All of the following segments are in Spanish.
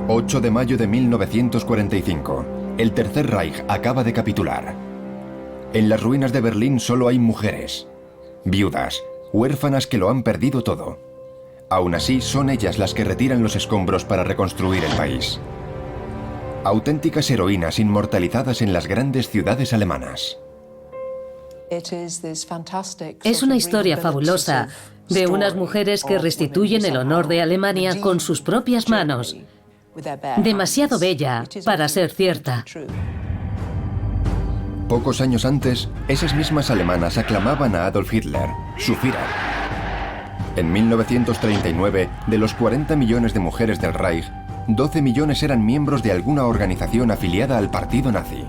8 de mayo de 1945. El Tercer Reich acaba de capitular. En las ruinas de Berlín solo hay mujeres, viudas, huérfanas que lo han perdido todo. Aún así, son ellas las que retiran los escombros para reconstruir el país. Auténticas heroínas inmortalizadas en las grandes ciudades alemanas. Es una historia fabulosa de unas mujeres que restituyen el honor de Alemania con sus propias manos. Demasiado bella para ser cierta. Pocos años antes, esas mismas alemanas aclamaban a Adolf Hitler, su Führer. En 1939, de los 40 millones de mujeres del Reich, 12 millones eran miembros de alguna organización afiliada al partido nazi.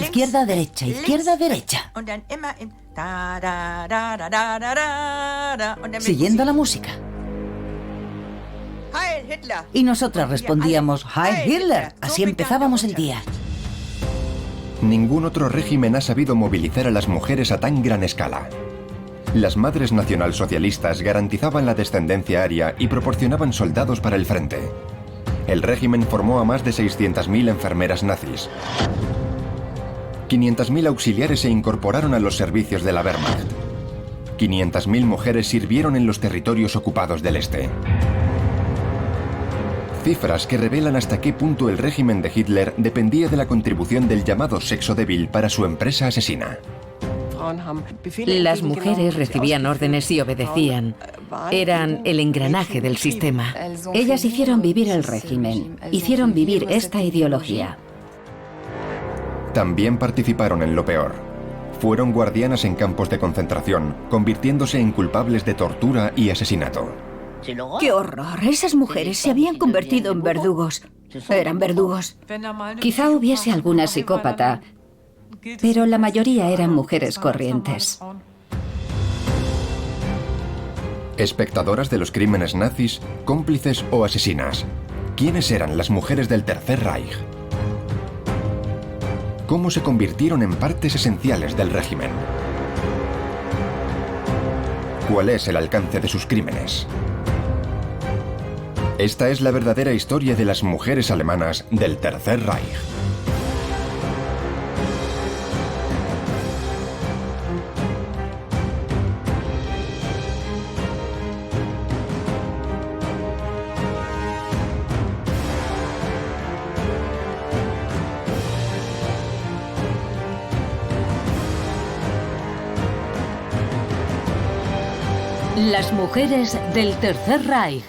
Izquierda, derecha, izquierda, derecha. Siguiendo la música. Y nosotras respondíamos, ¡Heil Hitler! Así empezábamos el día. Ningún otro régimen ha sabido movilizar a las mujeres a tan gran escala. Las madres nacionalsocialistas garantizaban la descendencia aria y proporcionaban soldados para el frente. El régimen formó a más de 600.000 enfermeras nazis. 500.000 auxiliares se incorporaron a los servicios de la Wehrmacht. 500.000 mujeres sirvieron en los territorios ocupados del este. Cifras que revelan hasta qué punto el régimen de Hitler dependía de la contribución del llamado sexo débil para su empresa asesina. Las mujeres recibían órdenes y obedecían. Eran el engranaje del sistema. Ellas hicieron vivir el régimen, hicieron vivir esta ideología. También participaron en lo peor. Fueron guardianas en campos de concentración, convirtiéndose en culpables de tortura y asesinato. ¡Qué horror! Esas mujeres se habían convertido en verdugos. Eran verdugos. Quizá hubiese alguna psicópata, pero la mayoría eran mujeres corrientes. Espectadoras de los crímenes nazis, cómplices o asesinas. ¿Quiénes eran las mujeres del Tercer Reich? ¿Cómo se convirtieron en partes esenciales del régimen? ¿Cuál es el alcance de sus crímenes? Esta es la verdadera historia de las mujeres alemanas del Tercer Reich. Las mujeres del Tercer Reich.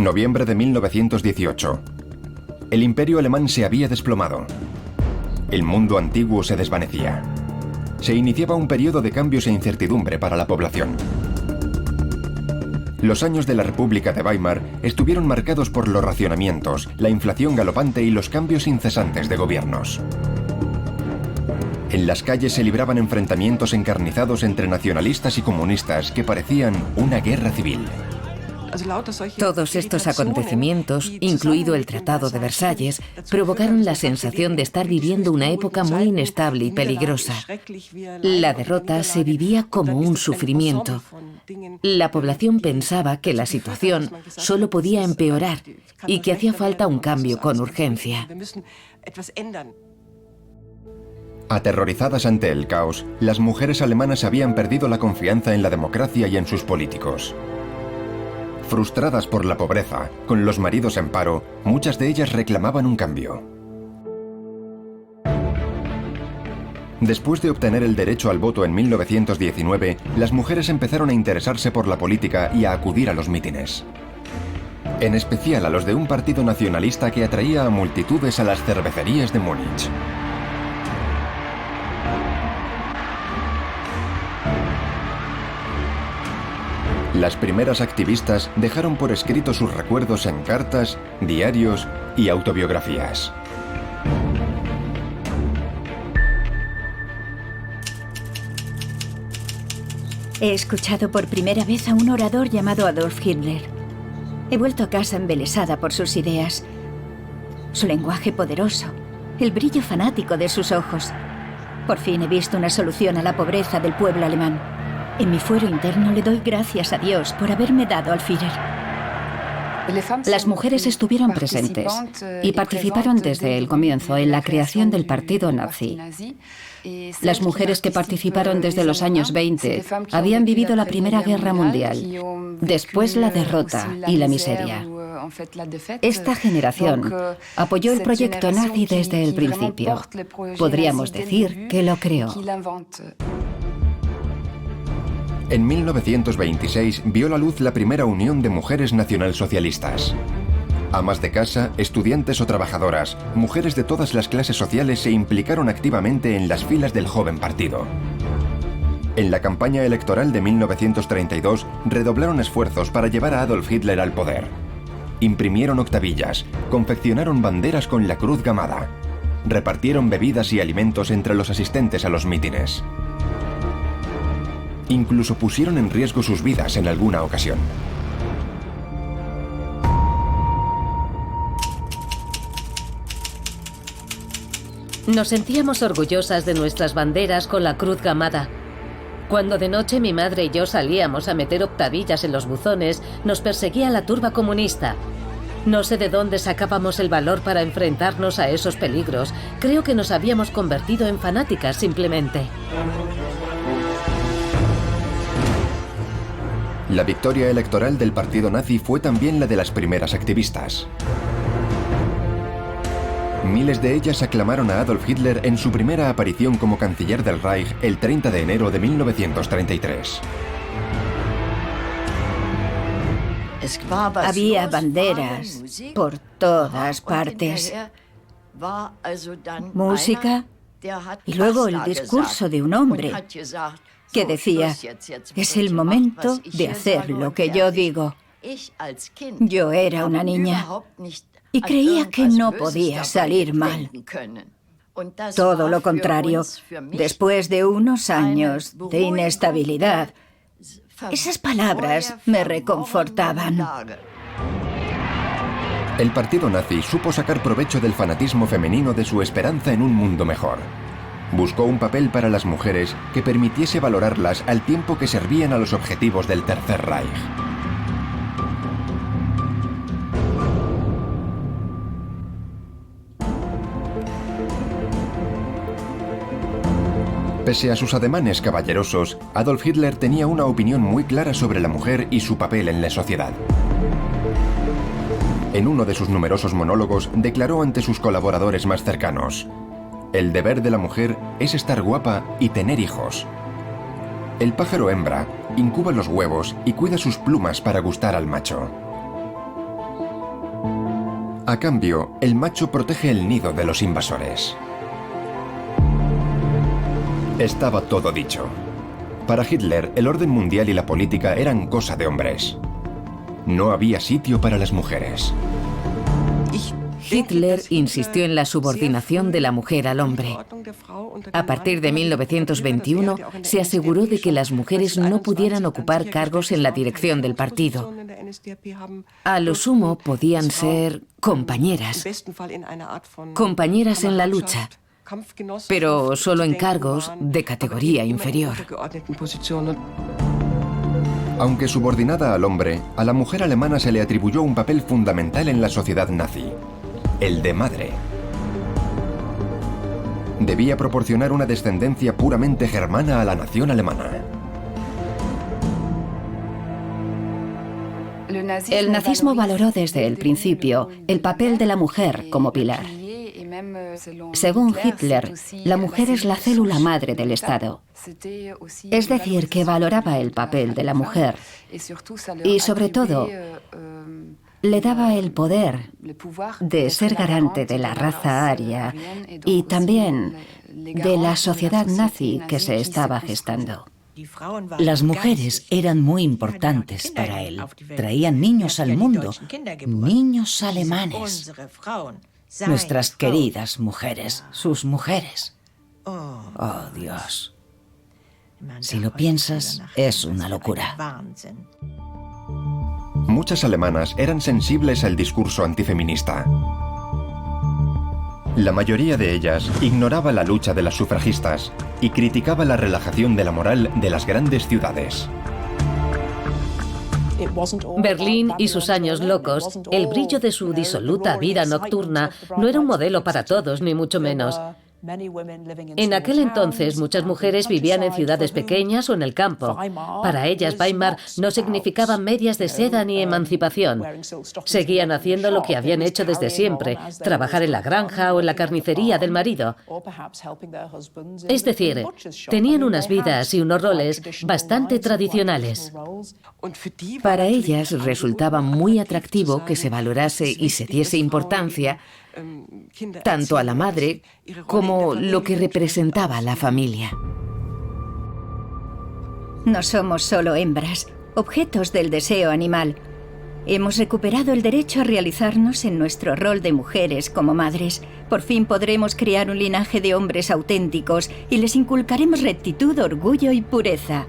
Noviembre de 1918. El imperio alemán se había desplomado. El mundo antiguo se desvanecía. Se iniciaba un periodo de cambios e incertidumbre para la población. Los años de la República de Weimar estuvieron marcados por los racionamientos, la inflación galopante y los cambios incesantes de gobiernos. En las calles se libraban enfrentamientos encarnizados entre nacionalistas y comunistas que parecían una guerra civil. Todos estos acontecimientos, incluido el Tratado de Versalles, provocaron la sensación de estar viviendo una época muy inestable y peligrosa. La derrota se vivía como un sufrimiento. La población pensaba que la situación solo podía empeorar y que hacía falta un cambio con urgencia. Aterrorizadas ante el caos, las mujeres alemanas habían perdido la confianza en la democracia y en sus políticos. Frustradas por la pobreza, con los maridos en paro, muchas de ellas reclamaban un cambio. Después de obtener el derecho al voto en 1919, las mujeres empezaron a interesarse por la política y a acudir a los mítines. En especial a los de un partido nacionalista que atraía a multitudes a las cervecerías de Múnich. Las primeras activistas dejaron por escrito sus recuerdos en cartas, diarios y autobiografías. He escuchado por primera vez a un orador llamado Adolf Hitler. He vuelto a casa embelesada por sus ideas, su lenguaje poderoso, el brillo fanático de sus ojos. Por fin he visto una solución a la pobreza del pueblo alemán. En mi fuero interno le doy gracias a Dios por haberme dado al Führer. Las mujeres estuvieron presentes y participaron desde el comienzo en la creación del partido nazi. Las mujeres que participaron desde los años 20 habían vivido la Primera Guerra Mundial, después la derrota y la miseria. Esta generación apoyó el proyecto nazi desde el principio. Podríamos decir que lo creó. En 1926 vio la luz la primera unión de mujeres nacionalsocialistas. Amas de casa, estudiantes o trabajadoras, mujeres de todas las clases sociales se implicaron activamente en las filas del joven partido. En la campaña electoral de 1932 redoblaron esfuerzos para llevar a Adolf Hitler al poder. Imprimieron octavillas, confeccionaron banderas con la cruz gamada, repartieron bebidas y alimentos entre los asistentes a los mítines. Incluso pusieron en riesgo sus vidas en alguna ocasión. Nos sentíamos orgullosas de nuestras banderas con la cruz gamada. Cuando de noche mi madre y yo salíamos a meter octavillas en los buzones, nos perseguía la turba comunista. No sé de dónde sacábamos el valor para enfrentarnos a esos peligros. Creo que nos habíamos convertido en fanáticas simplemente. La victoria electoral del partido nazi fue también la de las primeras activistas. Miles de ellas aclamaron a Adolf Hitler en su primera aparición como canciller del Reich el 30 de enero de 1933. Había banderas por todas partes. Música y luego el discurso de un hombre que decía, es el momento de hacer lo que yo digo. Yo era una niña y creía que no podía salir mal. Todo lo contrario, después de unos años de inestabilidad, esas palabras me reconfortaban. El partido nazi supo sacar provecho del fanatismo femenino de su esperanza en un mundo mejor. Buscó un papel para las mujeres que permitiese valorarlas al tiempo que servían a los objetivos del Tercer Reich. Pese a sus ademanes caballerosos, Adolf Hitler tenía una opinión muy clara sobre la mujer y su papel en la sociedad. En uno de sus numerosos monólogos declaró ante sus colaboradores más cercanos: el deber de la mujer es estar guapa y tener hijos. El pájaro hembra incuba los huevos y cuida sus plumas para gustar al macho. A cambio, el macho protege el nido de los invasores. Estaba todo dicho. Para Hitler, el orden mundial y la política eran cosa de hombres. No había sitio para las mujeres. Hitler insistió en la subordinación de la mujer al hombre. A partir de 1921 se aseguró de que las mujeres no pudieran ocupar cargos en la dirección del partido. A lo sumo podían ser compañeras en la lucha, pero solo en cargos de categoría inferior. Aunque subordinada al hombre, a la mujer alemana se le atribuyó un papel fundamental en la sociedad nazi: el de madre. Debía proporcionar una descendencia puramente germana a la nación alemana. El nazismo valoró desde el principio el papel de la mujer como pilar. Según Hitler, la mujer es la célula madre del Estado. Es decir, que valoraba el papel de la mujer y, sobre todo, le daba el poder de ser garante de la raza aria y también de la sociedad nazi que se estaba gestando. Las mujeres eran muy importantes para él. Traían niños al mundo, niños alemanes. Nuestras queridas mujeres, sus mujeres. Oh, Dios. Si lo piensas, es una locura. Muchas alemanas eran sensibles al discurso antifeminista. La mayoría de ellas ignoraba la lucha de las sufragistas y criticaba la relajación de la moral de las grandes ciudades. Berlín y sus años locos, el brillo de su disoluta vida nocturna, no era un modelo para todos, ni mucho menos. En aquel entonces, muchas mujeres vivían en ciudades pequeñas o en el campo. Para ellas, Weimar no significaba medias de seda ni emancipación. Seguían haciendo lo que habían hecho desde siempre, trabajar en la granja o en la carnicería del marido. Es decir, tenían unas vidas y unos roles bastante tradicionales. Para ellas resultaba muy atractivo que se valorase y se diese importancia tanto a la madre como lo que representaba la familia. No somos solo hembras, objetos del deseo animal. Hemos recuperado el derecho a realizarnos en nuestro rol de mujeres como madres. Por fin podremos crear un linaje de hombres auténticos y les inculcaremos rectitud, orgullo y pureza.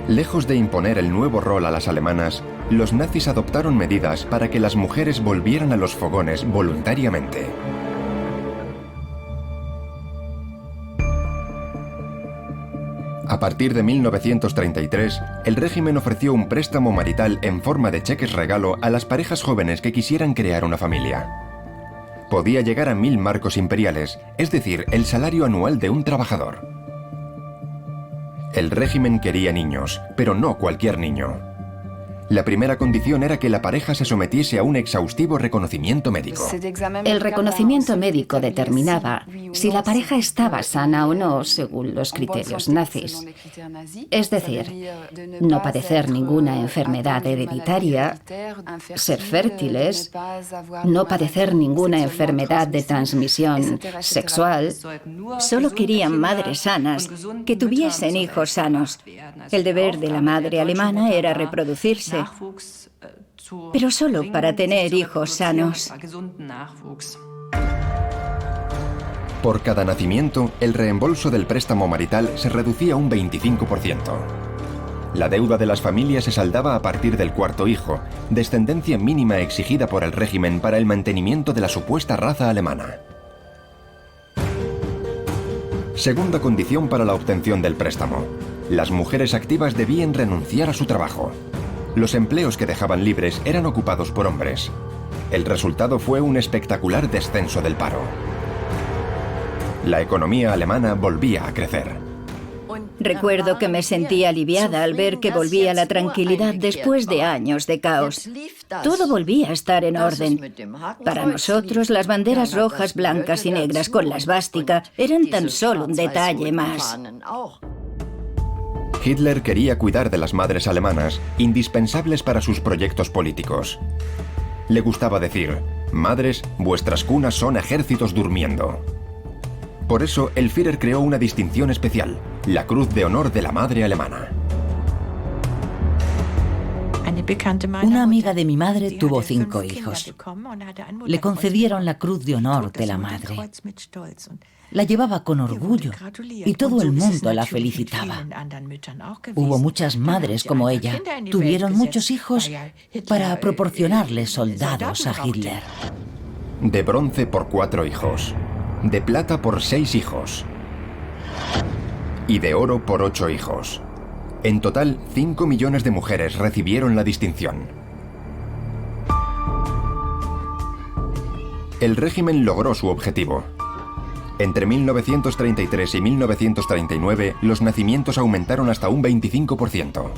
Lejos de imponer el nuevo rol a las alemanas, los nazis adoptaron medidas para que las mujeres volvieran a los fogones voluntariamente. A partir de 1933, el régimen ofreció un préstamo marital en forma de cheques regalo a las parejas jóvenes que quisieran crear una familia. Podía llegar a 1000 marcos imperiales, es decir, el salario anual de un trabajador. El régimen quería niños, pero no cualquier niño. La primera condición era que la pareja se sometiese a un exhaustivo reconocimiento médico. El reconocimiento médico determinaba si la pareja estaba sana o no según los criterios nazis. Es decir, no padecer ninguna enfermedad hereditaria, ser fértiles, no padecer ninguna enfermedad de transmisión sexual. Solo querían madres sanas, que tuviesen hijos sanos. El deber de la madre alemana era reproducirse, pero solo para tener hijos sanos. Por cada nacimiento, el reembolso del préstamo marital se reducía un 25%. La deuda de las familias se saldaba a partir del cuarto hijo, descendencia mínima exigida por el régimen para el mantenimiento de la supuesta raza alemana. Segunda condición para la obtención del préstamo. Las mujeres activas debían renunciar a su trabajo. Los empleos que dejaban libres eran ocupados por hombres. El resultado fue un espectacular descenso del paro. La economía alemana volvía a crecer. Recuerdo que me sentí aliviada al ver que volvía la tranquilidad después de años de caos. Todo volvía a estar en orden. Para nosotros, las banderas rojas, blancas y negras con la esvástica eran tan solo un detalle más. Hitler quería cuidar de las madres alemanas, indispensables para sus proyectos políticos. Le gustaba decir: madres, vuestras cunas son ejércitos durmiendo. Por eso, el Führer creó una distinción especial, la Cruz de Honor de la Madre Alemana. Una amiga de mi madre tuvo 5 hijos. Le concedieron la Cruz de Honor de la Madre. La llevaba con orgullo y todo el mundo la felicitaba. Hubo muchas madres como ella. Tuvieron muchos hijos para proporcionarles soldados a Hitler. De bronce por 4 hijos. De plata por 6 hijos. Y de oro por 8 hijos. En total, 5 millones de mujeres recibieron la distinción. El régimen logró su objetivo. Entre 1933 y 1939, los nacimientos aumentaron hasta un 25%.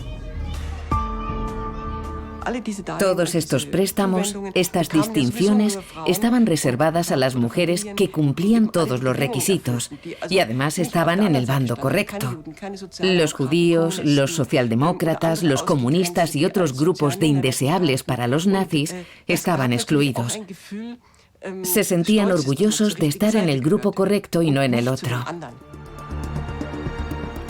Todos estos préstamos, estas distinciones, estaban reservadas a las mujeres que cumplían todos los requisitos y además estaban en el bando correcto. Los judíos, los socialdemócratas, los comunistas y otros grupos de indeseables para los nazis estaban excluidos. Se sentían orgullosos de estar en el grupo correcto y no en el otro.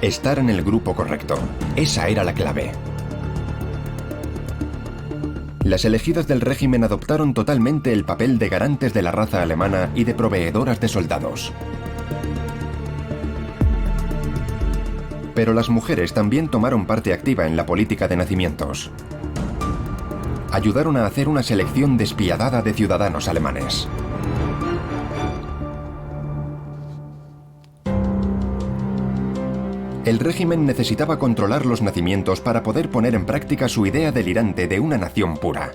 Estar en el grupo correcto. Esa era la clave. Las elegidas del régimen adoptaron totalmente el papel de garantes de la raza alemana y de proveedoras de soldados. Pero las mujeres también tomaron parte activa en la política de nacimientos. ayudaron a hacer una selección despiadada de ciudadanos alemanes. El régimen necesitaba controlar los nacimientos para poder poner en práctica su idea delirante de una nación pura.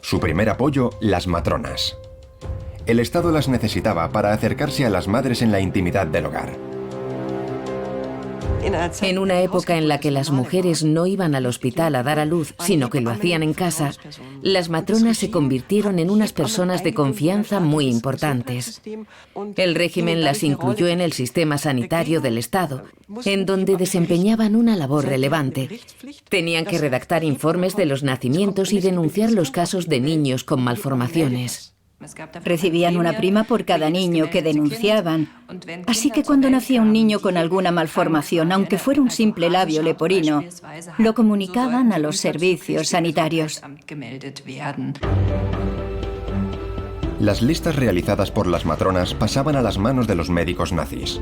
Su primer apoyo, las matronas. El Estado las necesitaba para acercarse a las madres en la intimidad del hogar. En una época en la que las mujeres no iban al hospital a dar a luz, sino que lo hacían en casa, las matronas se convirtieron en unas personas de confianza muy importantes. El régimen las incluyó en el sistema sanitario del Estado, en donde desempeñaban una labor relevante. Tenían que redactar informes de los nacimientos y denunciar los casos de niños con malformaciones. Recibían una prima por cada niño que denunciaban. Así que cuando nacía un niño con alguna malformación, aunque fuera un simple labio leporino, lo comunicaban a los servicios sanitarios. Las listas realizadas por las matronas pasaban a las manos de los médicos nazis.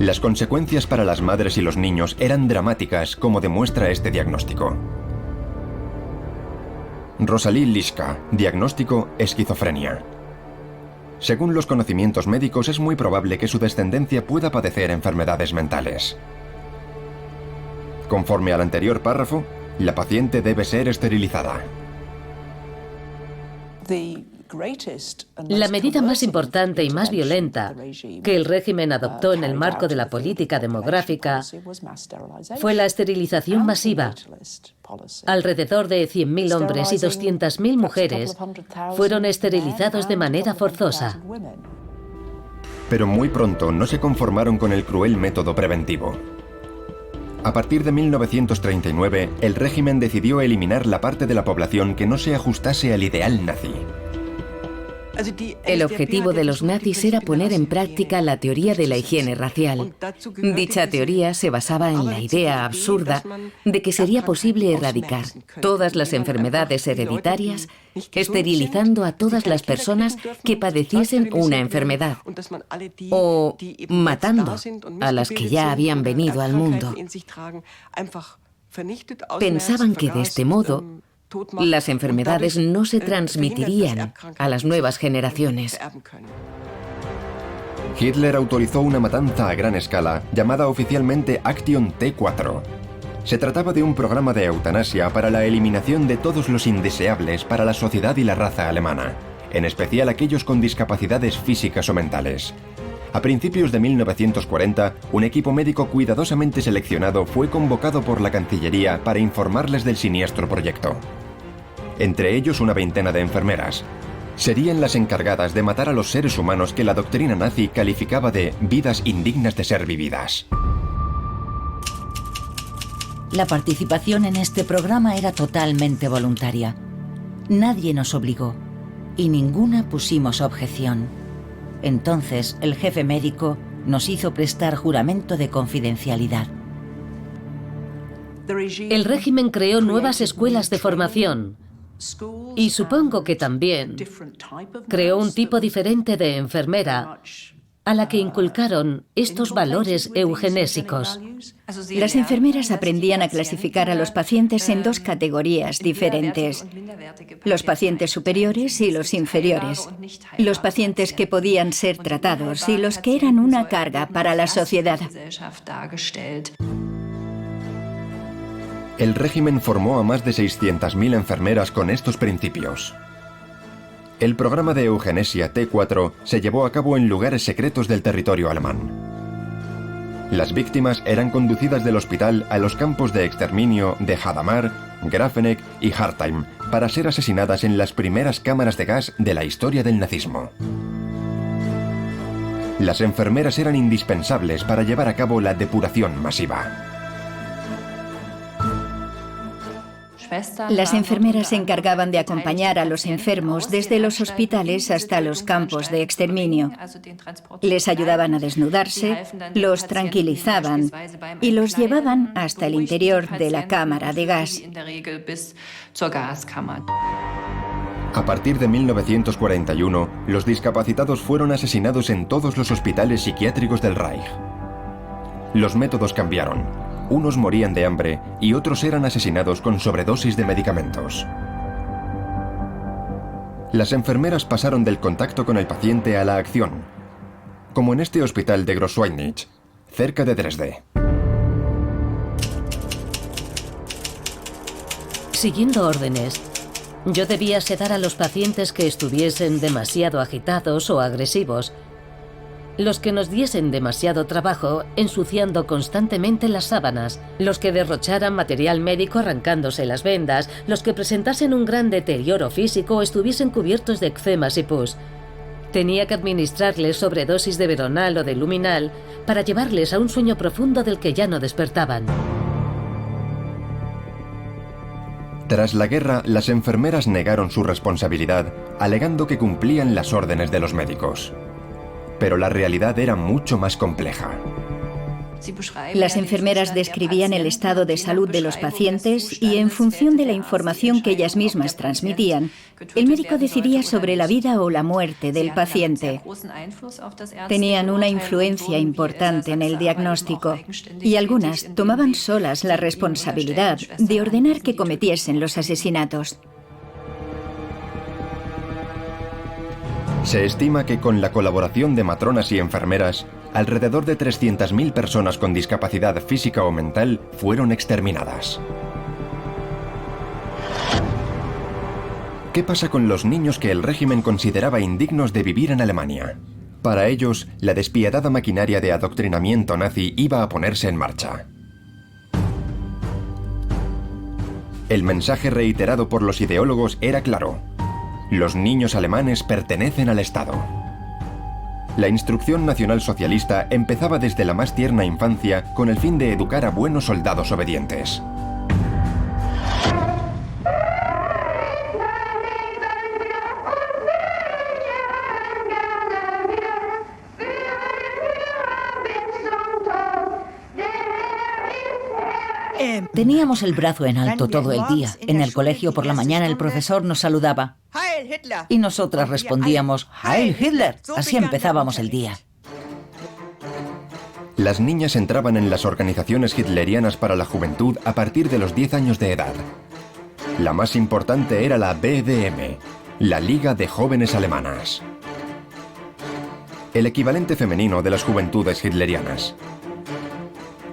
Las consecuencias para las madres y los niños eran dramáticas, como demuestra este diagnóstico. Rosalie Lischka, diagnóstico esquizofrenia. Según los conocimientos médicos, es muy probable que su descendencia pueda padecer enfermedades mentales. Conforme al anterior párrafo, la paciente debe ser esterilizada. La medida más importante y más violenta que el régimen adoptó en el marco de la política demográfica fue la esterilización masiva. Alrededor de 100.000 hombres y 200.000 mujeres fueron esterilizados de manera forzosa. Pero muy pronto no se conformaron con el cruel método preventivo. A partir de 1939, el régimen decidió eliminar la parte de la población que no se ajustase al ideal nazi. El objetivo de los nazis era poner en práctica la teoría de la higiene racial. Dicha teoría se basaba en la idea absurda de que sería posible erradicar todas las enfermedades hereditarias, esterilizando a todas las personas que padeciesen una enfermedad, o matando a las que ya habían venido al mundo. Pensaban que de este modo las enfermedades no se transmitirían a las nuevas generaciones. Hitler autorizó una matanza a gran escala llamada oficialmente Action T4. Se trataba de un programa de eutanasia para la eliminación de todos los indeseables para la sociedad y la raza alemana, en especial aquellos con discapacidades físicas o mentales. A principios de 1940, un equipo médico cuidadosamente seleccionado fue convocado por la Cancillería para informarles del siniestro proyecto. Entre ellos una veintena de enfermeras. Serían las encargadas de matar a los seres humanos que la doctrina nazi calificaba de vidas indignas de ser vividas. La participación en este programa era totalmente voluntaria. Nadie nos obligó y ninguna pusimos objeción. Entonces, el jefe médico nos hizo prestar juramento de confidencialidad. El régimen creó nuevas escuelas de formación y supongo que también creó un tipo diferente de enfermera a la que inculcaron estos valores eugenésicos. Las enfermeras aprendían a clasificar a los pacientes en dos categorías diferentes: los pacientes superiores y los inferiores, los pacientes que podían ser tratados y los que eran una carga para la sociedad. El régimen formó a más de 600.000 enfermeras con estos principios. El programa de eugenesia T4 se llevó a cabo en lugares secretos del territorio alemán. Las víctimas eran conducidas del hospital a los campos de exterminio de Hadamar, Grafenegg y Hartheim para ser asesinadas en las primeras cámaras de gas de la historia del nazismo. Las enfermeras eran indispensables para llevar a cabo la depuración masiva. Las enfermeras se encargaban de acompañar a los enfermos desde los hospitales hasta los campos de exterminio. Les ayudaban a desnudarse, los tranquilizaban y los llevaban hasta el interior de la cámara de gas. A partir de 1941, los discapacitados fueron asesinados en todos los hospitales psiquiátricos del Reich. Los métodos cambiaron. Unos morían de hambre y otros eran asesinados con sobredosis de medicamentos. Las enfermeras pasaron del contacto con el paciente a la acción, como en este hospital de Großschweidnitz, cerca de Dresde. Siguiendo órdenes, yo debía sedar a los pacientes que estuviesen demasiado agitados o agresivos, los que nos diesen demasiado trabajo ensuciando constantemente las sábanas, los que derrocharan material médico arrancándose las vendas, los que presentasen un gran deterioro físico o estuviesen cubiertos de eczemas y pus. Tenía que administrarles sobredosis de Veronal o de Luminal para llevarles a un sueño profundo del que ya no despertaban. Tras la guerra, las enfermeras negaron su responsabilidad, alegando que cumplían las órdenes de los médicos. Pero la realidad era mucho más compleja. Las enfermeras describían el estado de salud de los pacientes y, en función de la información que ellas mismas transmitían, el médico decidía sobre la vida o la muerte del paciente. Tenían una influencia importante en el diagnóstico y algunas tomaban solas la responsabilidad de ordenar que cometiesen los asesinatos. Se estima que con la colaboración de matronas y enfermeras, alrededor de 300.000 personas con discapacidad física o mental fueron exterminadas. ¿Qué pasa con los niños que el régimen consideraba indignos de vivir en Alemania? Para ellos, la despiadada maquinaria de adoctrinamiento nazi iba a ponerse en marcha. El mensaje reiterado por los ideólogos era claro: los niños alemanes pertenecen al Estado. La instrucción nacionalsocialista empezaba desde la más tierna infancia con el fin de educar a buenos soldados obedientes. Teníamos el brazo en alto todo el día. En el colegio por la mañana el profesor nos saludaba y nosotras respondíamos ¡Heil Hitler! Así empezábamos el día. Las niñas entraban en las organizaciones hitlerianas para la juventud a partir de los 10 años de edad. La más importante era la BDM, la Liga de Jóvenes Alemanas, el equivalente femenino de las juventudes hitlerianas.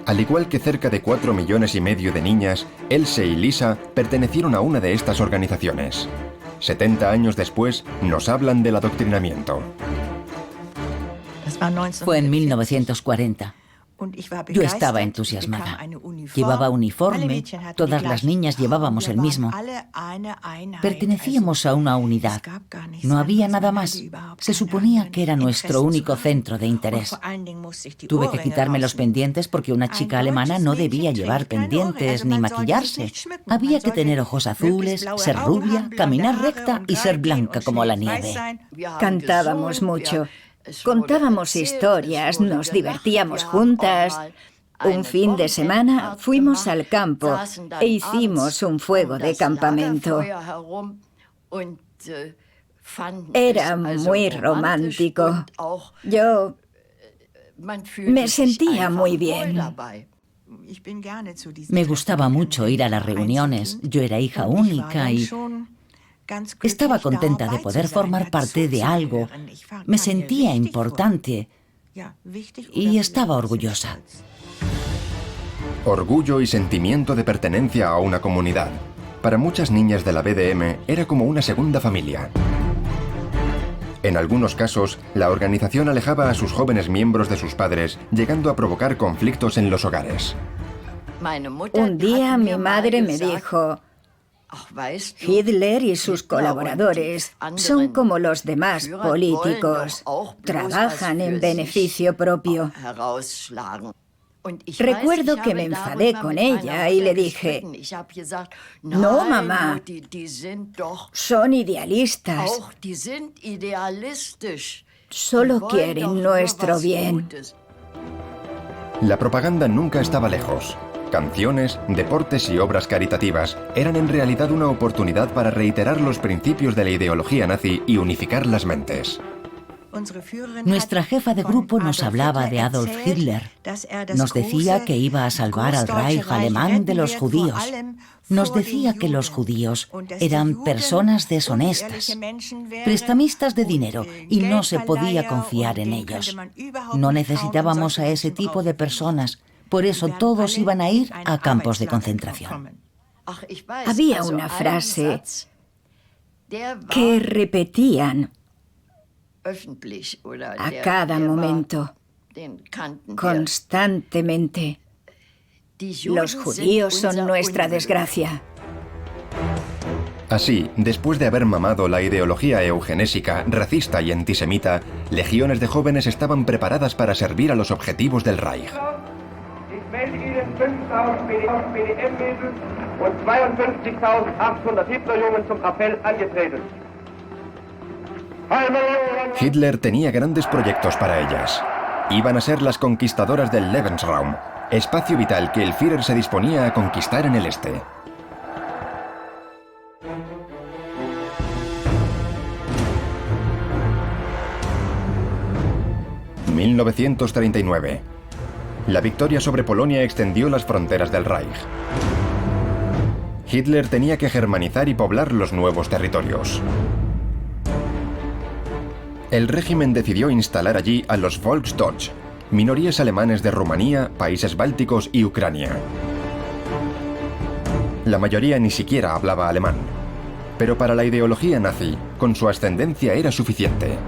Al igual que cerca de 4,5 millones de niñas, Else y Lisa pertenecieron a una de estas organizaciones. 70 años después, nos hablan del adoctrinamiento. Fue en 1940. Yo estaba entusiasmada. Llevaba uniforme, todas las niñas llevábamos el mismo. Pertenecíamos a una unidad. No había nada más. Se suponía que era nuestro único centro de interés. Tuve que quitarme los pendientes porque una chica alemana no debía llevar pendientes ni maquillarse. Había que tener ojos azules, ser rubia, caminar recta y ser blanca como la nieve. Cantábamos mucho. Contábamos historias, nos divertíamos juntas. Un fin de semana fuimos al campo e hicimos un fuego de campamento. Era muy romántico. Yo me sentía muy bien. Me gustaba mucho ir a las reuniones. Yo era hija única y estaba contenta de poder formar parte de algo. Me sentía importante y estaba orgullosa. Orgullo y sentimiento de pertenencia a una comunidad. Para muchas niñas de la BDM era como una segunda familia. En algunos casos, la organización alejaba a sus jóvenes miembros de sus padres, llegando a provocar conflictos en los hogares. Un día mi madre me dijo: Hitler y sus colaboradores son como los demás políticos, trabajan en beneficio propio. Recuerdo que me enfadé con ella y le dije: no, mamá, son idealistas, solo quieren nuestro bien. La propaganda nunca estaba lejos. Canciones, deportes y obras caritativas eran en realidad una oportunidad para reiterar los principios de la ideología nazi y unificar las mentes. Nuestra jefa de grupo nos hablaba de Adolf Hitler. Nos decía que iba a salvar al Reich alemán de los judíos. Nos decía que los judíos eran personas deshonestas, prestamistas de dinero, y no se podía confiar en ellos. No necesitábamos a ese tipo de personas, por eso todos iban a ir a campos de concentración. Había una frase que repetían a cada momento, constantemente: los judíos son nuestra desgracia. Así, después de haber mamado la ideología eugenésica, racista y antisemita, legiones de jóvenes estaban preparadas para servir a los objetivos del Reich. Hitler tenía grandes proyectos para ellas. Iban a ser las conquistadoras del Lebensraum, espacio vital que el Führer se disponía a conquistar en el este. ...1939... La victoria sobre Polonia extendió las fronteras del Reich. Hitler tenía que germanizar y poblar los nuevos territorios. El régimen decidió instalar allí a los Volksdeutsch, minorías alemanes de Rumanía, países bálticos y Ucrania. La mayoría ni siquiera hablaba alemán, pero para la ideología nazi, con su ascendencia era suficiente.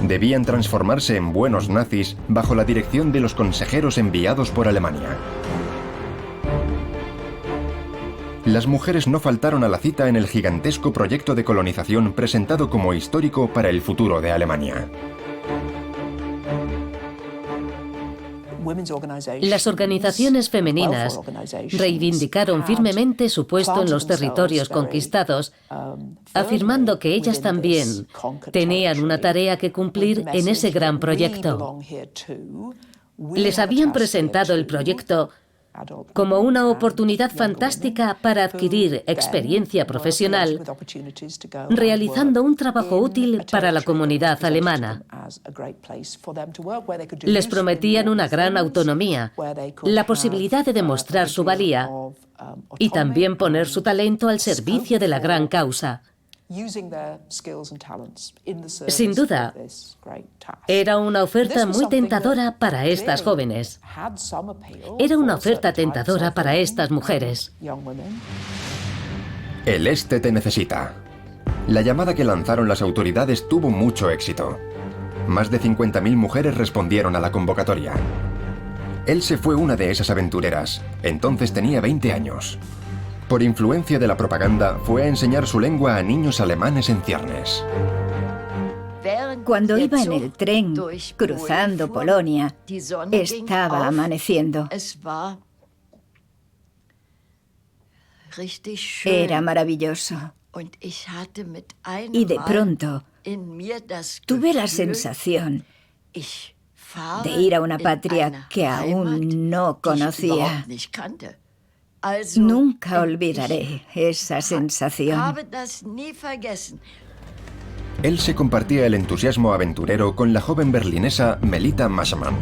Debían transformarse en buenos nazis bajo la dirección de los consejeros enviados por Alemania. Las mujeres no faltaron a la cita en el gigantesco proyecto de colonización presentado como histórico para el futuro de Alemania. Las organizaciones femeninas reivindicaron firmemente su puesto en los territorios conquistados, afirmando que ellas también tenían una tarea que cumplir en ese gran proyecto. Les habían presentado el proyecto como una oportunidad fantástica para adquirir experiencia profesional, realizando un trabajo útil para la comunidad alemana. Les prometían una gran autonomía, la posibilidad de demostrar su valía y también poner su talento al servicio de la gran causa. Sin duda, era una oferta muy tentadora para estas jóvenes. Era una oferta tentadora para estas mujeres. El este te necesita. La llamada que lanzaron las autoridades tuvo mucho éxito. Más de 50.000 mujeres respondieron a la convocatoria. Else fue una de esas aventureras. Entonces tenía 20 años. Por influencia de la propaganda, fue a enseñar su lengua a niños alemanes en ciernes. Cuando iba en el tren cruzando Polonia, estaba amaneciendo. Era maravilloso. Y de pronto tuve la sensación de ir a una patria que aún no conocía. Nunca olvidaré esa sensación. Él se compartía el entusiasmo aventurero con la joven berlinesa Melita Maschmann.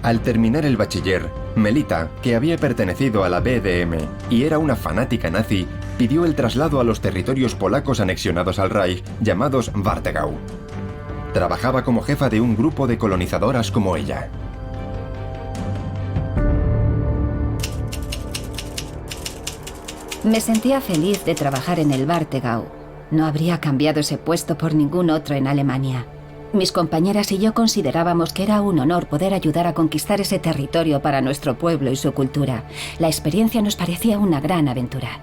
Al terminar el bachiller, Melita, que había pertenecido a la BDM y era una fanática nazi, pidió el traslado a los territorios polacos anexionados al Reich, llamados Warthegau. Trabajaba como jefa de un grupo de colonizadoras como ella. Me sentía feliz de trabajar en el Warthegau. No habría cambiado ese puesto por ningún otro en Alemania. Mis compañeras y yo considerábamos que era un honor poder ayudar a conquistar ese territorio para nuestro pueblo y su cultura. La experiencia nos parecía una gran aventura.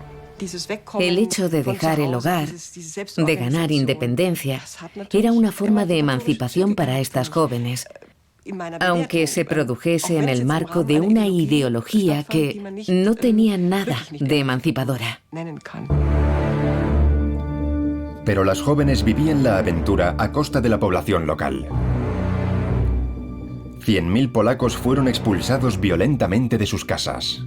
El hecho de dejar el hogar, de ganar independencia, era una forma de emancipación para estas jóvenes, aunque se produjese en el marco de una ideología que no tenía nada de emancipadora. Pero las jóvenes vivían la aventura a costa de la población local. 100.000 polacos fueron expulsados violentamente de sus casas.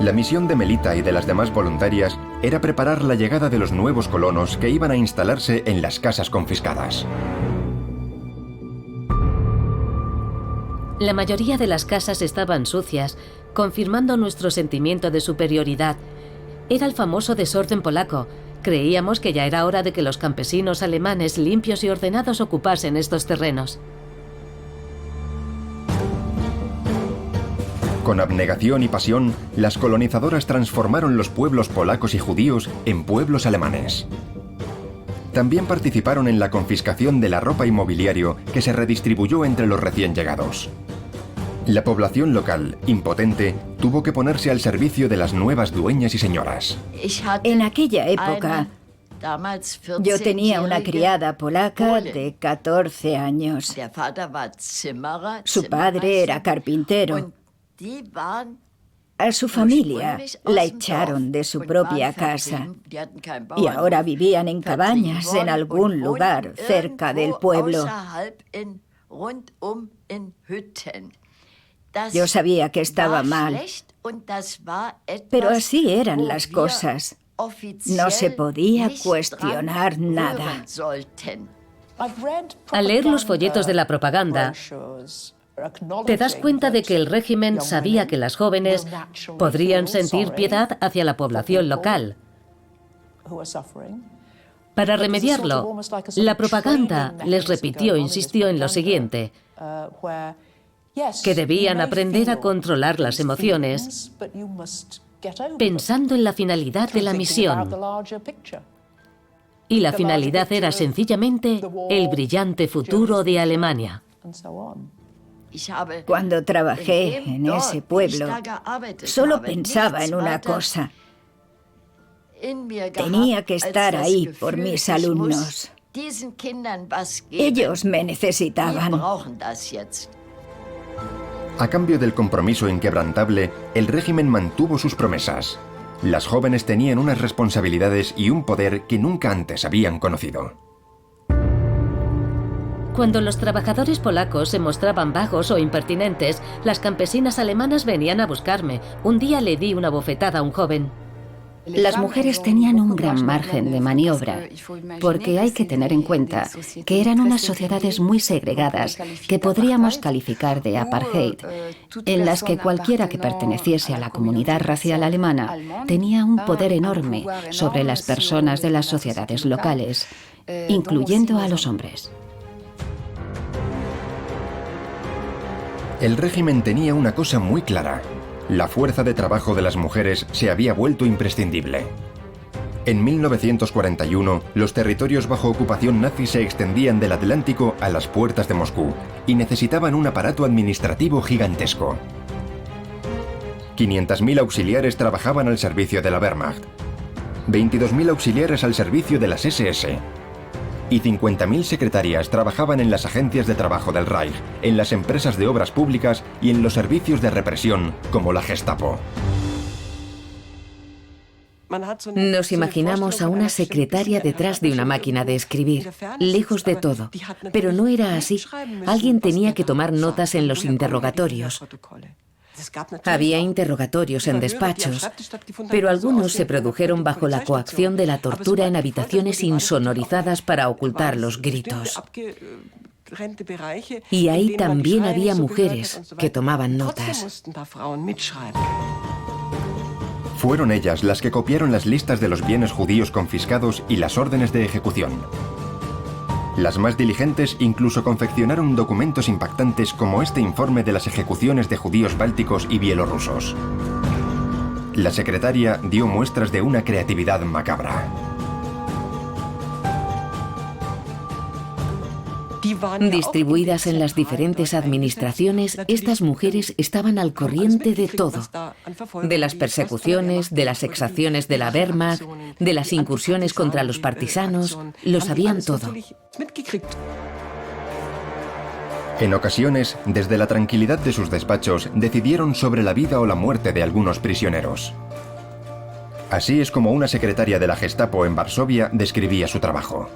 La misión de Melita y de las demás voluntarias era preparar la llegada de los nuevos colonos que iban a instalarse en las casas confiscadas. La mayoría de las casas estaban sucias, confirmando nuestro sentimiento de superioridad. Era el famoso desorden polaco. Creíamos que ya era hora de que los campesinos alemanes limpios y ordenados ocupasen estos terrenos. Con abnegación y pasión, las colonizadoras transformaron los pueblos polacos y judíos en pueblos alemanes. También participaron en la confiscación de la ropa y mobiliario que se redistribuyó entre los recién llegados. La población local, impotente, tuvo que ponerse al servicio de las nuevas dueñas y señoras. En aquella época, yo tenía una criada polaca de 14 años. Su padre era carpintero. A su familia la echaron de su propia casa y ahora vivían en cabañas en algún lugar cerca del pueblo. Yo sabía que estaba mal, pero así eran las cosas. No se podía cuestionar nada. Al leer los folletos de la propaganda, te das cuenta de que el régimen sabía que las jóvenes podrían sentir piedad hacia la población local. Para remediarlo, la propaganda les insistió en lo siguiente: que debían aprender a controlar las emociones pensando en la finalidad de la misión. Y la finalidad era sencillamente el brillante futuro de Alemania. Cuando trabajé en ese pueblo, solo pensaba en una cosa. Tenía que estar ahí por mis alumnos. Ellos me necesitaban. A cambio del compromiso inquebrantable, el régimen mantuvo sus promesas. Las jóvenes tenían unas responsabilidades y un poder que nunca antes habían conocido. Cuando los trabajadores polacos se mostraban vagos o impertinentes, las campesinas alemanas venían a buscarme. Un día le di una bofetada a un joven. Las mujeres tenían un gran margen de maniobra, porque hay que tener en cuenta que eran unas sociedades muy segregadas que podríamos calificar de apartheid, en las que cualquiera que perteneciese a la comunidad racial alemana tenía un poder enorme sobre las personas de las sociedades locales, incluyendo a los hombres. El régimen tenía una cosa muy clara. La fuerza de trabajo de las mujeres se había vuelto imprescindible. En 1941, los territorios bajo ocupación nazi se extendían del Atlántico a las puertas de Moscú y necesitaban un aparato administrativo gigantesco. 500.000 auxiliares trabajaban al servicio de la Wehrmacht, 22.000 auxiliares al servicio de las SS, y 50.000 secretarias trabajaban en las agencias de trabajo del Reich, en las empresas de obras públicas y en los servicios de represión, como la Gestapo. Nos imaginamos a una secretaria detrás de una máquina de escribir, lejos de todo, pero no era así. Alguien tenía que tomar notas en los interrogatorios. Había interrogatorios en despachos, pero algunos se produjeron bajo la coacción de la tortura en habitaciones insonorizadas para ocultar los gritos. Y ahí también había mujeres que tomaban notas. Fueron ellas las que copiaron las listas de los bienes judíos confiscados y las órdenes de ejecución. Las más diligentes incluso confeccionaron documentos impactantes como este informe de las ejecuciones de judíos bálticos y bielorrusos. La secretaria dio muestras de una creatividad macabra. Distribuidas en las diferentes administraciones, estas mujeres estaban al corriente de todo. De las persecuciones, de las exacciones de la Wehrmacht, de las incursiones contra los partisanos, lo sabían todo. En ocasiones, desde la tranquilidad de sus despachos, decidieron sobre la vida o la muerte de algunos prisioneros. Así es como una secretaria de la Gestapo en Varsovia describía su trabajo.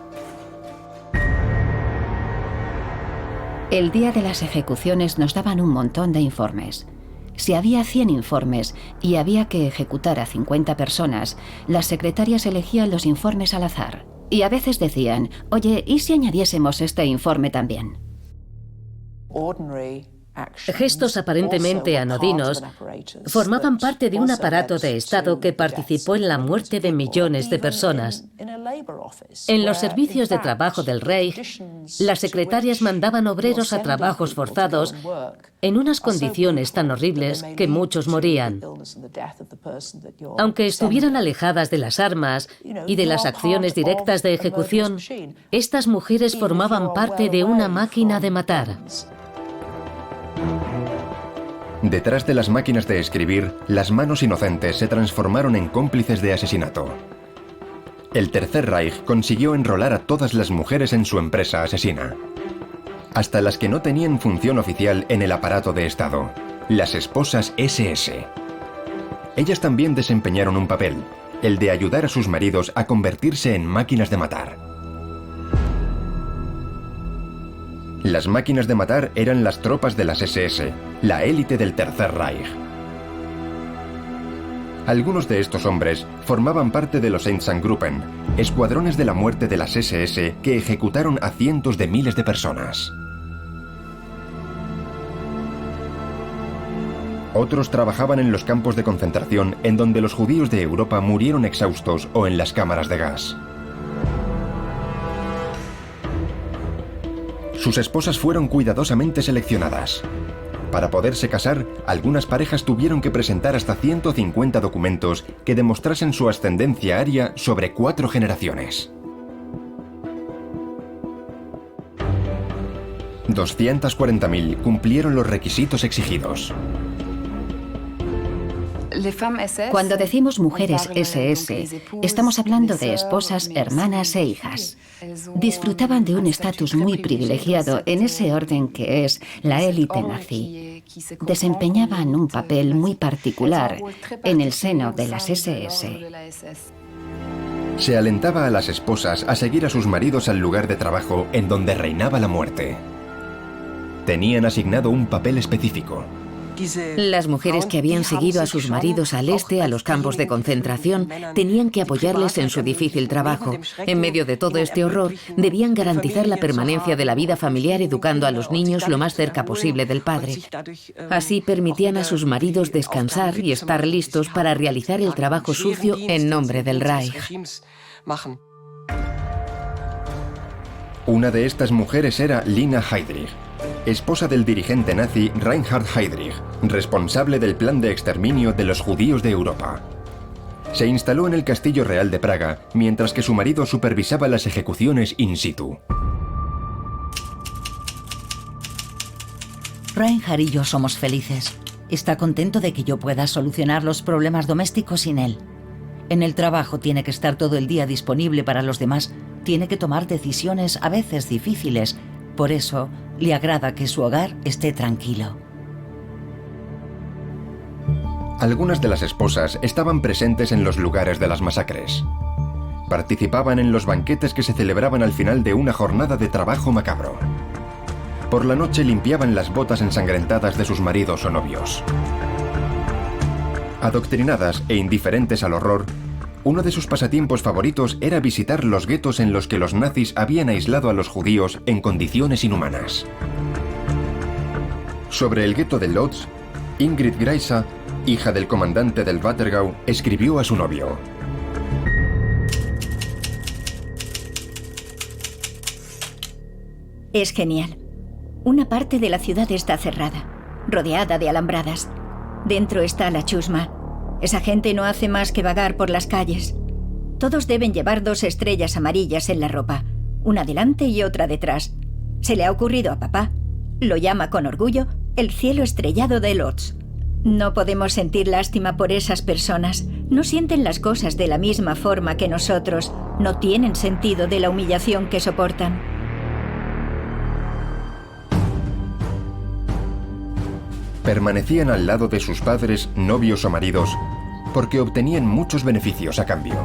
El día de las ejecuciones nos daban un montón de informes. Si había 100 informes y había que ejecutar a 50 personas, las secretarias elegían los informes al azar. Y a veces decían, oye, ¿y si añadiésemos este informe también? Gestos aparentemente anodinos formaban parte de un aparato de Estado que participó en la muerte de millones de personas. En los servicios de trabajo del Reich, las secretarias mandaban obreros a trabajos forzados en unas condiciones tan horribles que muchos morían. Aunque estuvieran alejadas de las armas y de las acciones directas de ejecución, estas mujeres formaban parte de una máquina de matar. Detrás de las máquinas de escribir, las manos inocentes se transformaron en cómplices de asesinato. El Tercer Reich consiguió enrolar a todas las mujeres en su empresa asesina, hasta las que no tenían función oficial en el aparato de Estado, las esposas SS. Ellas también desempeñaron un papel, el de ayudar a sus maridos a convertirse en máquinas de matar. Las máquinas de matar eran las tropas de las SS, la élite del Tercer Reich. Algunos de estos hombres formaban parte de los Einsatzgruppen, escuadrones de la muerte de las SS que ejecutaron a cientos de miles de personas. Otros trabajaban en los campos de concentración en donde los judíos de Europa murieron exhaustos o en las cámaras de gas. Sus esposas fueron cuidadosamente seleccionadas. Para poderse casar, algunas parejas tuvieron que presentar hasta 150 documentos que demostrasen su ascendencia aria sobre 4 generaciones. 240.000 cumplieron los requisitos exigidos. Cuando decimos mujeres SS, estamos hablando de esposas, hermanas e hijas. Disfrutaban de un estatus muy privilegiado en ese orden que es la élite nazi. Desempeñaban un papel muy particular en el seno de las SS. Se alentaba a las esposas a seguir a sus maridos al lugar de trabajo en donde reinaba la muerte. Tenían asignado un papel específico. Las mujeres que habían seguido a sus maridos al este, a los campos de concentración, tenían que apoyarles en su difícil trabajo. En medio de todo este horror, debían garantizar la permanencia de la vida familiar educando a los niños lo más cerca posible del padre. Así permitían a sus maridos descansar y estar listos para realizar el trabajo sucio en nombre del Reich. Una de estas mujeres era Lina Heydrich, esposa del dirigente nazi Reinhard Heydrich, responsable del plan de exterminio de los judíos de Europa. Se instaló en el Castillo Real de Praga, mientras que su marido supervisaba las ejecuciones in situ. Reinhard y yo somos felices. Está contento de que yo pueda solucionar los problemas domésticos sin él. En el trabajo tiene que estar todo el día disponible para los demás, tiene que tomar decisiones a veces difíciles. Por eso, le agrada que su hogar esté tranquilo. Algunas de las esposas estaban presentes en los lugares de las masacres. Participaban en los banquetes que se celebraban al final de una jornada de trabajo macabro. Por la noche limpiaban las botas ensangrentadas de sus maridos o novios. Adoctrinadas e indiferentes al horror, uno de sus pasatiempos favoritos era visitar los guetos en los que los nazis habían aislado a los judíos en condiciones inhumanas. Sobre el gueto de Lodz, Ingrid Greisa, hija del comandante del Wettergau, escribió a su novio: Es genial. Una parte de la ciudad está cerrada, rodeada de alambradas. Dentro está la chusma. Esa gente no hace más que vagar por las calles. Todos deben llevar 2 estrellas amarillas en la ropa, una delante y otra detrás. Se le ha ocurrido a papá. Lo llama con orgullo el cielo estrellado de Lodz. No podemos sentir lástima por esas personas. No sienten las cosas de la misma forma que nosotros. No tienen sentido de la humillación que soportan. Permanecían al lado de sus padres, novios o maridos, porque obtenían muchos beneficios a cambio,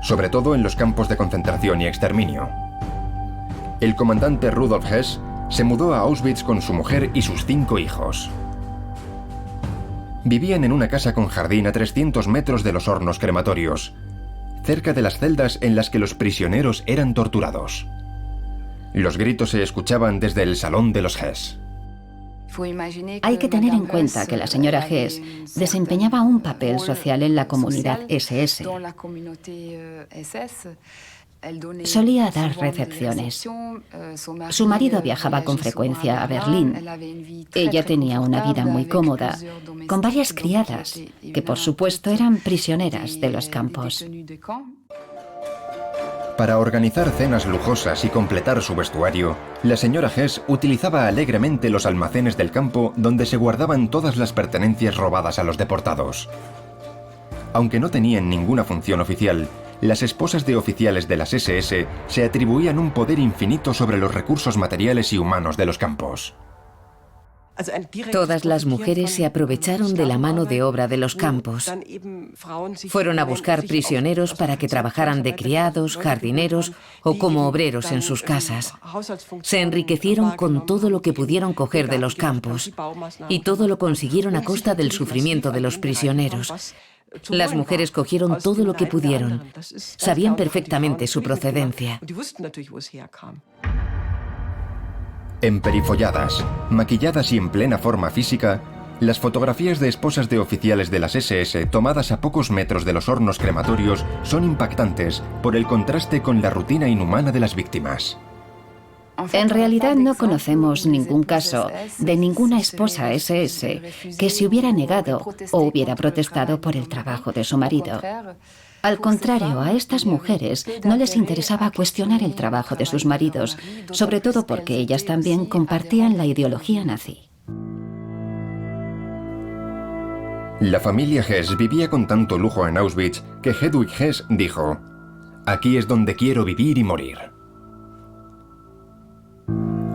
sobre todo en los campos de concentración y exterminio. El comandante Rudolf Hess se mudó a Auschwitz con su mujer y sus 5 hijos. Vivían en una casa con jardín a 300 metros de los hornos crematorios, cerca de las celdas en las que los prisioneros eran torturados. Los gritos se escuchaban desde el salón de los Hess. Hay que tener en cuenta que la señora Hess desempeñaba un papel social en la comunidad SS. Solía dar recepciones. Su marido viajaba con frecuencia a Berlín. Ella tenía una vida muy cómoda, con varias criadas, que por supuesto eran prisioneras de los campos. Para organizar cenas lujosas y completar su vestuario, la señora Hess utilizaba alegremente los almacenes del campo donde se guardaban todas las pertenencias robadas a los deportados. Aunque no tenían ninguna función oficial, las esposas de oficiales de las SS se atribuían un poder infinito sobre los recursos materiales y humanos de los campos. Todas las mujeres se aprovecharon de la mano de obra de los campos. Fueron a buscar prisioneros para que trabajaran de criados, jardineros o como obreros en sus casas. Se enriquecieron con todo lo que pudieron coger de los campos y todo lo consiguieron a costa del sufrimiento de los prisioneros. Las mujeres cogieron todo lo que pudieron. Sabían perfectamente su procedencia. Emperifolladas, maquilladas y en plena forma física, las fotografías de esposas de oficiales de las SS tomadas a pocos metros de los hornos crematorios son impactantes por el contraste con la rutina inhumana de las víctimas. En realidad no conocemos ningún caso de ninguna esposa SS que se hubiera negado o hubiera protestado por el trabajo de su marido. Al contrario, a estas mujeres no les interesaba cuestionar el trabajo de sus maridos, sobre todo porque ellas también compartían la ideología nazi. La familia Hess vivía con tanto lujo en Auschwitz que Hedwig Hess dijo: «Aquí es donde quiero vivir y morir».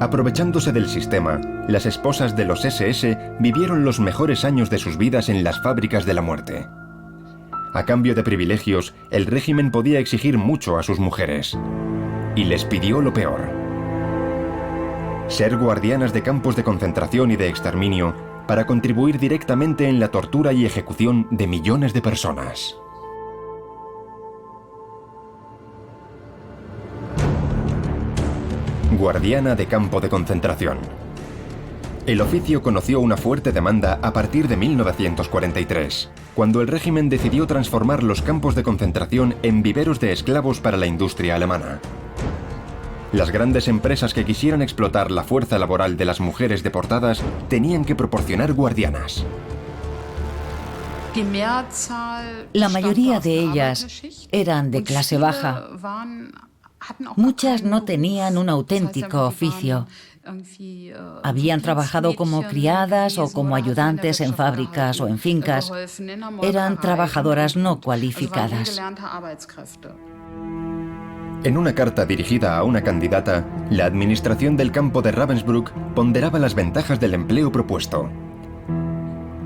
Aprovechándose del sistema, las esposas de los SS vivieron los mejores años de sus vidas en las fábricas de la muerte. A cambio de privilegios, el régimen podía exigir mucho a sus mujeres. Y les pidió lo peor: ser guardianas de campos de concentración y de exterminio para contribuir directamente en la tortura y ejecución de millones de personas. Guardiana de campo de concentración. El oficio conoció una fuerte demanda a partir de 1943, cuando el régimen decidió transformar los campos de concentración en viveros de esclavos para la industria alemana. Las grandes empresas que quisieran explotar la fuerza laboral de las mujeres deportadas tenían que proporcionar guardianas. La mayoría de ellas eran de clase baja. Muchas no tenían un auténtico oficio. Habían trabajado como criadas o como ayudantes en fábricas o en fincas. Eran trabajadoras no cualificadas. En una carta dirigida a una candidata, la administración del campo de Ravensbrück ponderaba las ventajas del empleo propuesto.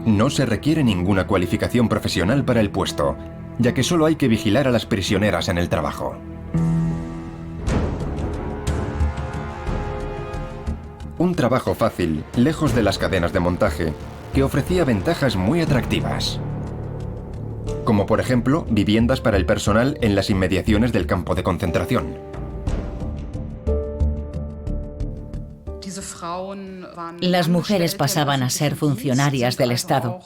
No se requiere ninguna cualificación profesional para el puesto, ya que solo hay que vigilar a las prisioneras en el trabajo. Un trabajo fácil, lejos de las cadenas de montaje, que ofrecía ventajas muy atractivas. Como por ejemplo, viviendas para el personal en las inmediaciones del campo de concentración. Las mujeres pasaban a ser funcionarias del Estado.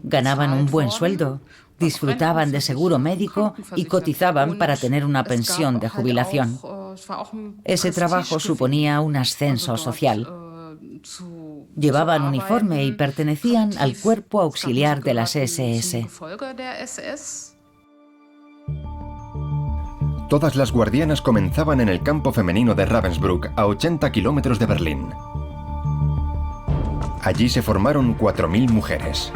Ganaban un buen sueldo, disfrutaban de seguro médico y cotizaban para tener una pensión de jubilación. Ese trabajo suponía un ascenso social. Llevaban uniforme y pertenecían al cuerpo auxiliar de las SS. Todas las guardianas comenzaban en el campo femenino de Ravensbrück, a 80 kilómetros de Berlín. Allí se formaron 4.000 mujeres.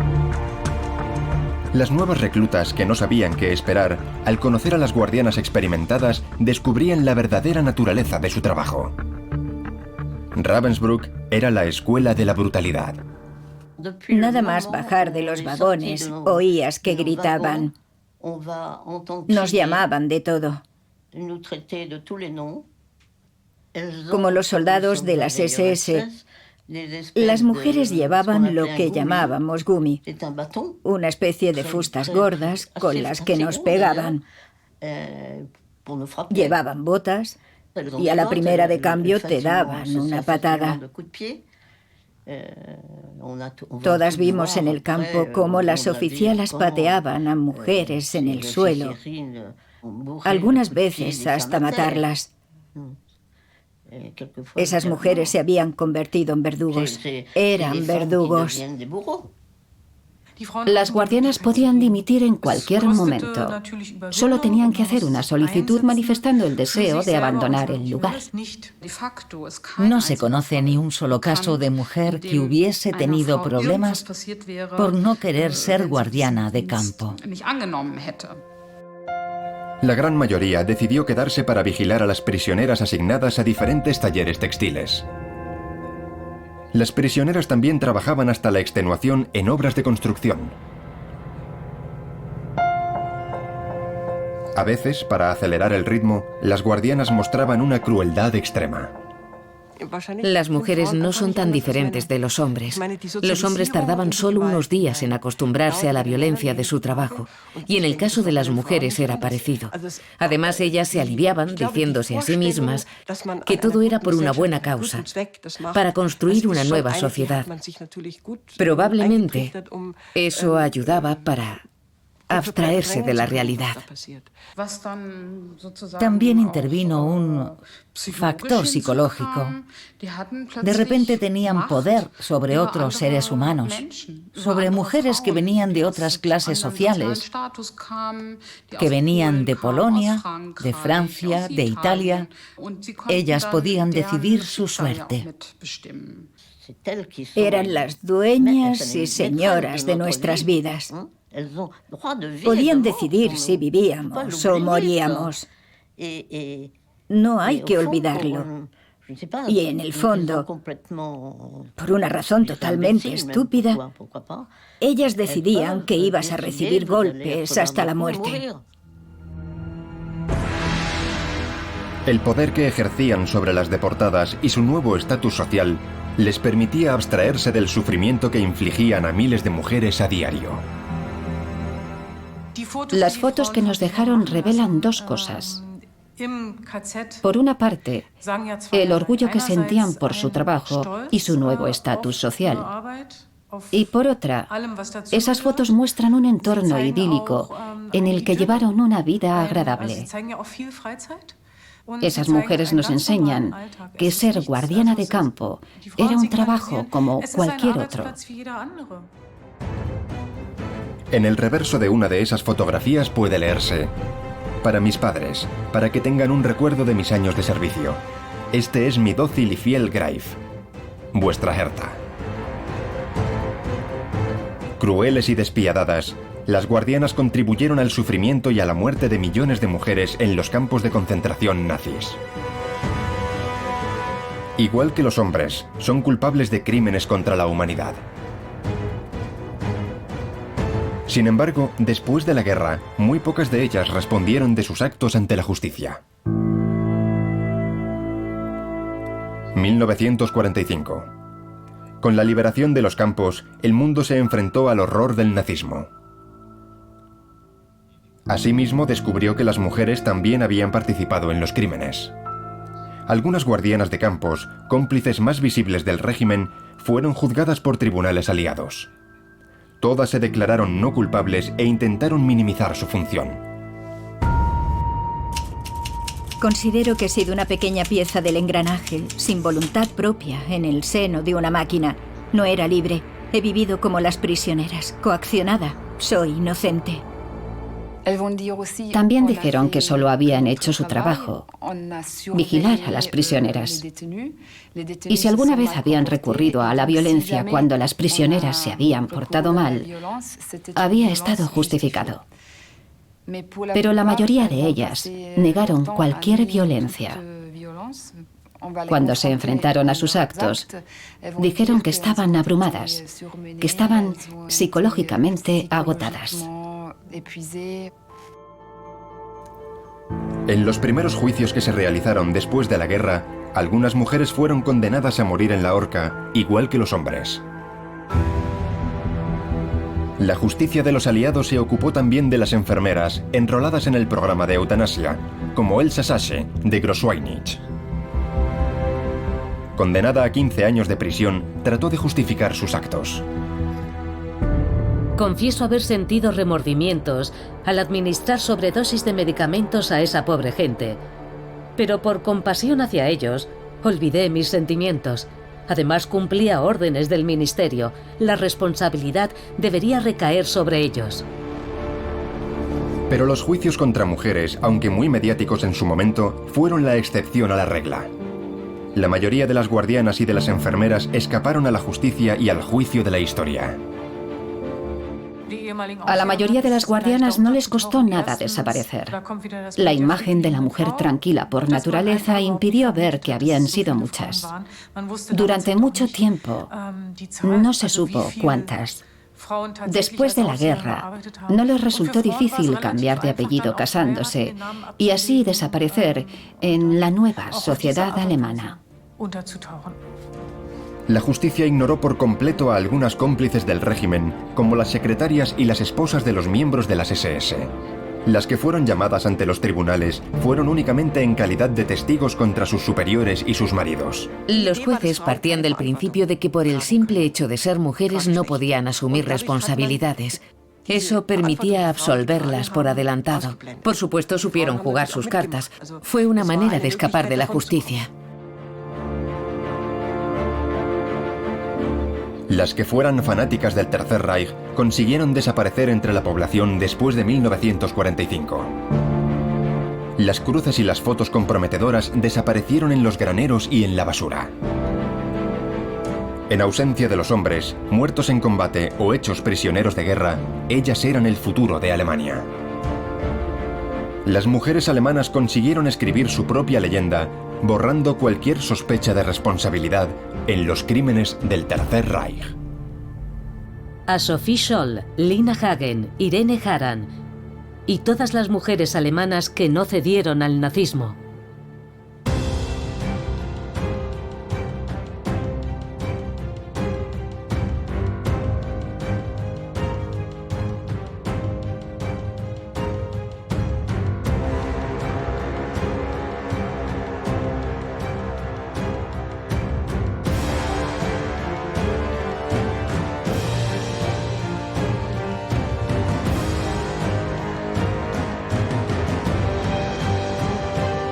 Las nuevas reclutas, que no sabían qué esperar, al conocer a las guardianas experimentadas, descubrían la verdadera naturaleza de su trabajo. Ravensbrück era la escuela de la brutalidad. Nada más bajar de los vagones, oías que gritaban. Nos llamaban de todo. Como los soldados de las SS, Las mujeres llevaban lo que llamábamos gumi, una especie de fustas gordas con las que nos pegaban. Llevaban botas y a la primera de cambio te daban una patada. Todas vimos en el campo cómo las oficialas pateaban a mujeres en el suelo, algunas veces hasta matarlas. Esas mujeres se habían convertido en verdugos. Eran verdugos. Las guardianas podían dimitir en cualquier momento. Solo tenían que hacer una solicitud manifestando el deseo de abandonar el lugar. No se conoce ni un solo caso de mujer que hubiese tenido problemas por no querer ser guardiana de campo. La gran mayoría decidió quedarse para vigilar a las prisioneras asignadas a diferentes talleres textiles. Las prisioneras también trabajaban hasta la extenuación en obras de construcción. A veces, para acelerar el ritmo, las guardianas mostraban una crueldad extrema. Las mujeres no son tan diferentes de los hombres. Los hombres tardaban solo unos días en acostumbrarse a la violencia de su trabajo, y en el caso de las mujeres era parecido. Además, ellas se aliviaban diciéndose a sí mismas que todo era por una buena causa, para construir una nueva sociedad. Probablemente eso ayudaba para abstraerse de la realidad. También intervino un factor psicológico. De repente tenían poder sobre otros seres humanos, sobre mujeres que venían de otras clases sociales, que venían de Polonia, de Francia, de Italia. Ellas podían decidir su suerte. Eran las dueñas y señoras de nuestras vidas. Podían decidir si vivíamos o moríamos. No hay que olvidarlo. Y en el fondo, por una razón totalmente estúpida, ellas decidían que ibas a recibir golpes hasta la muerte. El poder que ejercían sobre las deportadas y su nuevo estatus social les permitía abstraerse del sufrimiento que infligían a miles de mujeres a diario. Las fotos que nos dejaron revelan dos cosas. Por una parte, el orgullo que sentían por su trabajo y su nuevo estatus social. Y por otra, esas fotos muestran un entorno idílico en el que llevaron una vida agradable. Esas mujeres nos enseñan que ser guardiana de campo era un trabajo como cualquier otro. En el reverso de una de esas fotografías puede leerse: para mis padres, para que tengan un recuerdo de mis años de servicio. Este es mi dócil y fiel Greif, vuestra Herta. Crueles y despiadadas, las guardianas contribuyeron al sufrimiento y a la muerte de millones de mujeres en los campos de concentración nazis. Igual que los hombres, son culpables de crímenes contra la humanidad. Sin embargo, después de la guerra, muy pocas de ellas respondieron de sus actos ante la justicia. 1945. Con la liberación de los campos, el mundo se enfrentó al horror del nazismo. Asimismo, descubrió que las mujeres también habían participado en los crímenes. Algunas guardianas de campos, cómplices más visibles del régimen, fueron juzgadas por tribunales aliados. Todas se declararon no culpables e intentaron minimizar su función. Considero que he sido una pequeña pieza del engranaje, sin voluntad propia, en el seno de una máquina. No era libre. He vivido como las prisioneras, coaccionada. Soy inocente. También dijeron que solo habían hecho su trabajo, vigilar a las prisioneras. Y si alguna vez habían recurrido a la violencia cuando las prisioneras se habían portado mal, había estado justificado. Pero la mayoría de ellas negaron cualquier violencia. Cuando se enfrentaron a sus actos, dijeron que estaban abrumadas, que estaban psicológicamente agotadas. En los primeros juicios que se realizaron después de la guerra, Algunas mujeres fueron condenadas a morir en la horca, igual que los hombres. La justicia de los aliados se ocupó también de las enfermeras enroladas en el programa de eutanasia, como Elsa Sasche, de Großweinich. Condenada a 15 años de prisión, trató de justificar sus actos. Confieso haber sentido remordimientos al administrar sobredosis de medicamentos a esa pobre gente. Pero por compasión hacia ellos, olvidé mis sentimientos. Además, cumplía órdenes del ministerio. La responsabilidad debería recaer sobre ellos. Pero los juicios contra mujeres, aunque muy mediáticos en su momento, fueron la excepción a la regla. La mayoría de las guardianas y de las enfermeras escaparon a la justicia y al juicio de la historia. A la mayoría de las guardianas no les costó nada desaparecer. La imagen de la mujer tranquila por naturaleza impidió ver que habían sido muchas. Durante mucho tiempo no se supo cuántas. Después de la guerra, no les resultó difícil cambiar de apellido casándose y así desaparecer en la nueva sociedad alemana. La justicia ignoró por completo a algunas cómplices del régimen, como las secretarias y las esposas de los miembros de las SS. Las que fueron llamadas ante los tribunales fueron únicamente en calidad de testigos contra sus superiores y sus maridos. Los jueces partían del principio de que por el simple hecho de ser mujeres no podían asumir responsabilidades. Eso permitía absolverlas por adelantado. Por supuesto, supieron jugar sus cartas. Fue una manera de escapar de la justicia. Las que fueran fanáticas del Tercer Reich consiguieron desaparecer entre la población después de 1945. Las cruces y las fotos comprometedoras desaparecieron en los graneros y en la basura. En ausencia de los hombres, muertos en combate o hechos prisioneros de guerra, ellas eran el futuro de Alemania. Las mujeres alemanas consiguieron escribir su propia leyenda, borrando cualquier sospecha de responsabilidad en los crímenes del Tercer Reich. A Sophie Scholl, Lina Hagen, Irene Haran y todas las mujeres alemanas que no cedieron al nazismo.